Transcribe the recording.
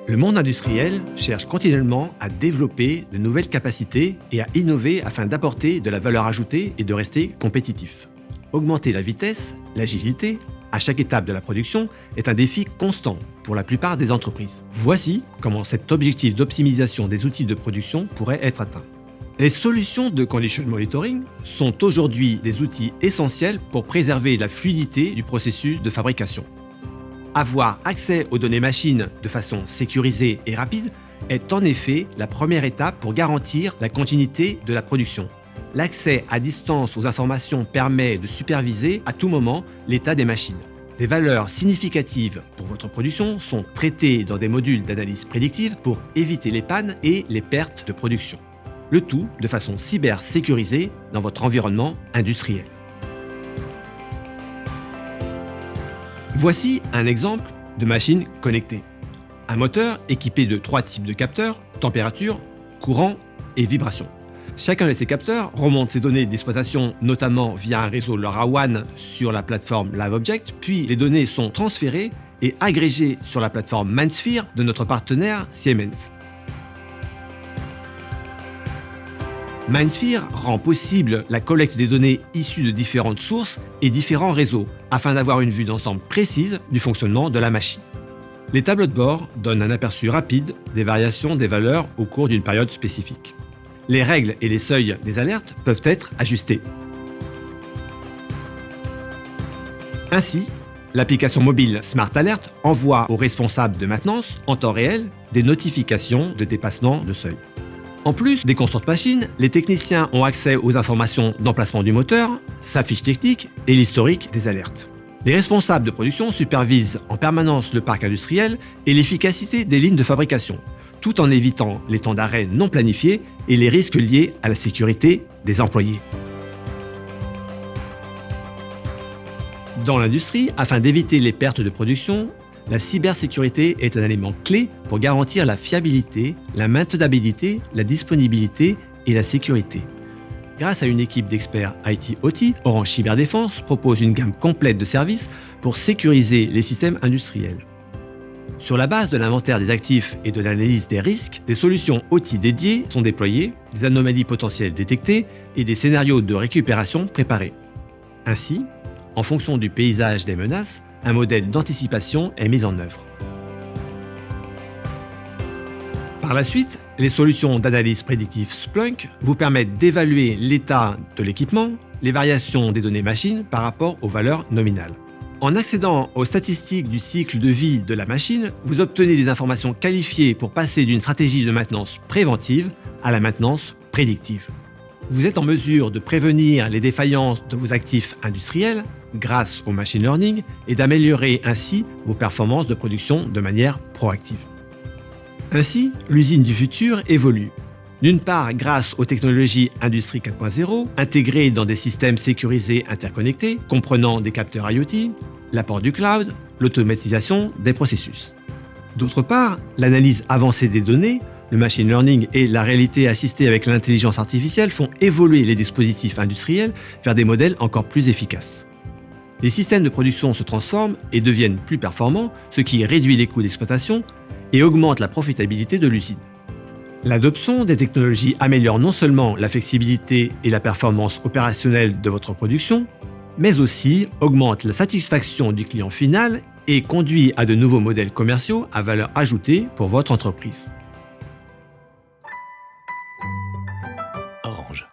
Le monde industriel cherche continuellement à développer de nouvelles capacités et à innover afin d'apporter de la valeur ajoutée et de rester compétitif. Augmenter la vitesse, l'agilité, à chaque étape de la production est un défi constant pour la plupart des entreprises. Voici comment cet objectif d'optimisation des outils de production pourrait être atteint. Les solutions de condition monitoring sont aujourd'hui des outils essentiels pour préserver la fluidité du processus de fabrication. Avoir accès aux données machines de façon sécurisée et rapide est en effet la première étape pour garantir la continuité de la production. L'accès à distance aux informations permet de superviser à tout moment l'état des machines. Des valeurs significatives pour votre production sont traitées dans des modules d'analyse prédictive pour éviter les pannes et les pertes de production. Le tout de façon cyber-sécurisée dans votre environnement industriel. Voici un exemple de machine connectée. Un moteur équipé de 3 types de capteurs, température, courant et vibration. Chacun de ces capteurs remonte ses données d'exploitation notamment via un réseau LoRaWAN sur la plateforme LiveObject, puis les données sont transférées et agrégées sur la plateforme MindSphere de notre partenaire Siemens. MindSphere rend possible la collecte des données issues de différentes sources et différents réseaux, afin d'avoir une vue d'ensemble précise du fonctionnement de la machine. Les tableaux de bord donnent un aperçu rapide des variations des valeurs au cours d'une période spécifique. Les règles et les seuils des alertes peuvent être ajustés. Ainsi, l'application mobile Smart Alert envoie aux responsables de maintenance en temps réel des notifications de dépassement de seuil. En plus des constantes machines, les techniciens ont accès aux informations d'emplacement du moteur, sa fiche technique et l'historique des alertes. Les responsables de production supervisent en permanence le parc industriel et l'efficacité des lignes de fabrication, tout en évitant les temps d'arrêt non planifiés et les risques liés à la sécurité des employés. Dans l'industrie, afin d'éviter les pertes de production, la cybersécurité est un élément clé pour garantir la fiabilité, la maintenabilité, la disponibilité et la sécurité. Grâce à une équipe d'experts IT/OT, Orange Cyberdéfense propose une gamme complète de services pour sécuriser les systèmes industriels. Sur la base de l'inventaire des actifs et de l'analyse des risques, des solutions OT dédiées sont déployées, des anomalies potentielles détectées et des scénarios de récupération préparés. Ainsi, en fonction du paysage des menaces, un modèle d'anticipation est mis en œuvre. Par la suite, les solutions d'analyse prédictive Splunk vous permettent d'évaluer l'état de l'équipement, les variations des données machines par rapport aux valeurs nominales. En accédant aux statistiques du cycle de vie de la machine, vous obtenez des informations qualifiées pour passer d'une stratégie de maintenance préventive à la maintenance prédictive. Vous êtes en mesure de prévenir les défaillances de vos actifs industriels grâce au machine learning et d'améliorer ainsi vos performances de production de manière proactive. Ainsi, l'usine du futur évolue. D'une part, grâce aux technologies Industrie 4.0, intégrées dans des systèmes sécurisés interconnectés, comprenant des capteurs IoT, l'apport du cloud, l'automatisation des processus. D'autre part, l'analyse avancée des données, le machine learning et la réalité assistée avec l'intelligence artificielle font évoluer les dispositifs industriels vers des modèles encore plus efficaces. Les systèmes de production se transforment et deviennent plus performants, ce qui réduit les coûts d'exploitation et augmente la profitabilité de l'usine. L'adoption des technologies améliore non seulement la flexibilité et la performance opérationnelle de votre production, mais aussi augmente la satisfaction du client final et conduit à de nouveaux modèles commerciaux à valeur ajoutée pour votre entreprise. Orange.